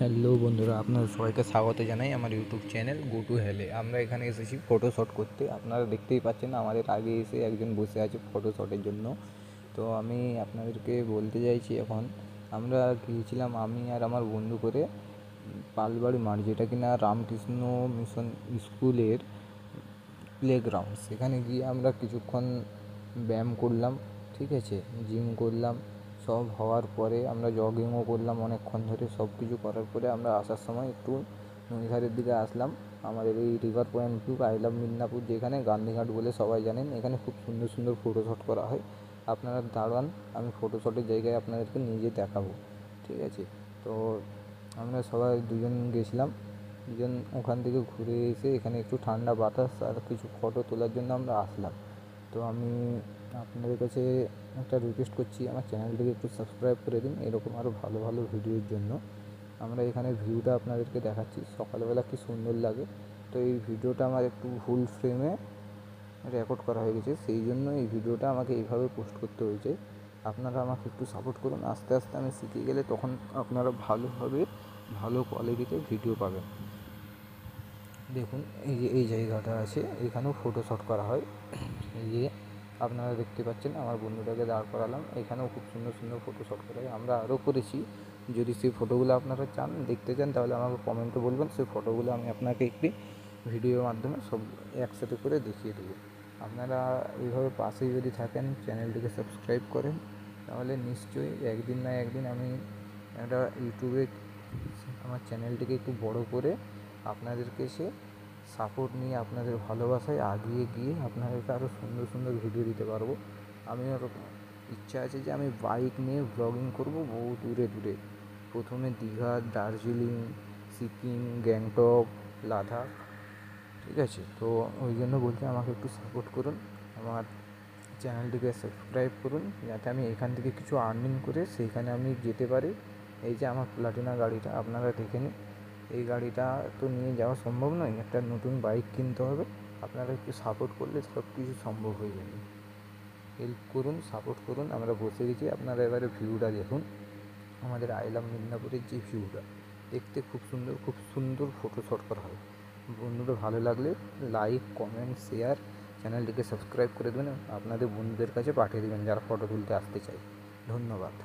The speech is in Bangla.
হ্যালো বন্ধুরা, আপনাদের সবাইকে স্বাগত জানাই আমার ইউটিউব চ্যানেল গো টু হেলে। আমরা এখানে এসেছি ফটো শ্যুট করতে। আপনারা দেখতেই পাচ্ছেন আমাদের আগে এসে একজন বসে আছে ফটো শ্যুটের জন্য। তো আমি আপনাদেরকে বলতে চাইছি, এখন আমরা গিয়েছিলাম আমি আর আমার বন্ধু করে পালবাড়ি মাঠ, যেটা কিনা রামকৃষ্ণ মিশন স্কুলের প্লেগ্রাউন্ড। সেখানে গিয়ে আমরা কিছুক্ষণ ব্যায়াম করলাম, ঠিক আছে, জিম করলাম। সব হওয়ার পরে আমরা জগিংও করলাম অনেকক্ষণ ধরে। সব কিছু করার পরে আমরা আসার সময় একটু নদীধারের দিকে আসলাম। আমাদের এই river point to I love Midnapore, যেখানে গান্ধীঘাট বলে সবাই জানেন, এখানে খুব সুন্দর সুন্দর ফটো শ্যুট করা হয়। আপনারা দাঁড়ান, আমি ফটো শ্যুটের জায়গায় আপনাদেরকে নিজে দেখাবো, ঠিক আছে। তো আমরা সবাই দুজন গেছিলাম, দুজন ওখান থেকে ঘুরে এসে এখানে একটু ঠান্ডা বাতাস আর কিছু ফটো তোলার জন্য আমরা আসলাম। তো আমি আপনাদের কাছে একটা রিকোয়েস্ট করছি, আমার চ্যানেলটিকে একটু সাবস্ক্রাইব করে দিন এরকম আরও ভালো ভালো ভিডিওর জন্য। আমরা এখানে ভিউটা আপনাদেরকে দেখাচ্ছি, সকালবেলা কী সুন্দর লাগে। তো এই ভিডিওটা আমার একটু ভুল ফ্রেমে রেকর্ড করা হয়ে গেছে, সেই জন্য এই ভিডিওটা আমাকে এইভাবে পোস্ট করতে হয়েছে। আপনারা আমাকে একটু সাপোর্ট করুন। আস্তে আস্তে আমি শিখে গেলে তখন আপনারা ভালোভাবে ভালো কোয়ালিটিতে ভিডিও পাবেন। দেখুন, এই যে এই জায়গাটা আছে, এখানেও ফটো শ্যুট করা হয়। এই যে আপনারা দেখতে পাচ্ছেন, আমার বন্ধুটাকে দাঁড় করালাম, এখানেও খুব সুন্দর সুন্দর ফটো শ্যুট করা হয়। আমরা আরও করেছি। যদি সেই ফটোগুলো আপনারা দেখতে চান, তাহলে আমাকে কমেন্টে বলবেন, সেই ফটোগুলো আমি আপনাকে একটি ভিডিওর মাধ্যমে সব একসাথে করে দেখিয়ে দেবো। আপনারা এইভাবে পাশেই যদি থাকেন, চ্যানেলটিকে সাবস্ক্রাইব করেন, তাহলে নিশ্চয়ই একদিন না একদিন আমি একটা ইউটিউবে আমার চ্যানেলটিকে একটু বড় করে আপনাদেরকে সে সাপোর্ট নিয়ে, আপনাদের ভালোবাসায় আগিয়ে গিয়ে আপনাদেরকে আরও সুন্দর সুন্দর ভিডিও দিতে পারবো। আমি ওরকম ইচ্ছা আছে যে আমি বাইক নিয়ে ব্লগিং করব বহু দূরে দূরে। প্রথমে দীঘা, দার্জিলিং, সিকিম, গ্যাংটক, লাদাখ, ঠিক আছে। তো ওই জন্য বলছি, আমাকে একটু সাপোর্ট করুন, আমার চ্যানেলটিকে সাবস্ক্রাইব করুন, যাতে আমি এখান থেকে কিছু আর্নিং করে সেইখানে আমি যেতে পারি। এই যে আমার প্লাটিনা গাড়িটা আপনারা দেখে নিন, এই গাড়িটা তো নিয়ে যাওয়া সম্ভব নয়, একটা নতুন বাইক কিনতে হবে। আপনারা একটু সাপোর্ট করলে সব কিছু সম্ভব হয়ে যাবে। হেল্প করুন, সাপোর্ট করুন। আমরা বসে গেছি, আপনারা এবারে ভিউটা দেখুন, আমাদের আই লাভ মিদনাপুরের যে ভিউটা, দেখতে খুব সুন্দর, খুব সুন্দর ফটো শ্যুট করা হয়। বন্ধুরা, ভালো লাগলে লাইক, কমেন্ট, শেয়ার, চ্যানেলটিকে সাবস্ক্রাইব করে দেবেন, আপনাদের বন্ধুদের কাছে পাঠিয়ে দেবেন যারা ফটো তুলতে আসতে চায়। ধন্যবাদ।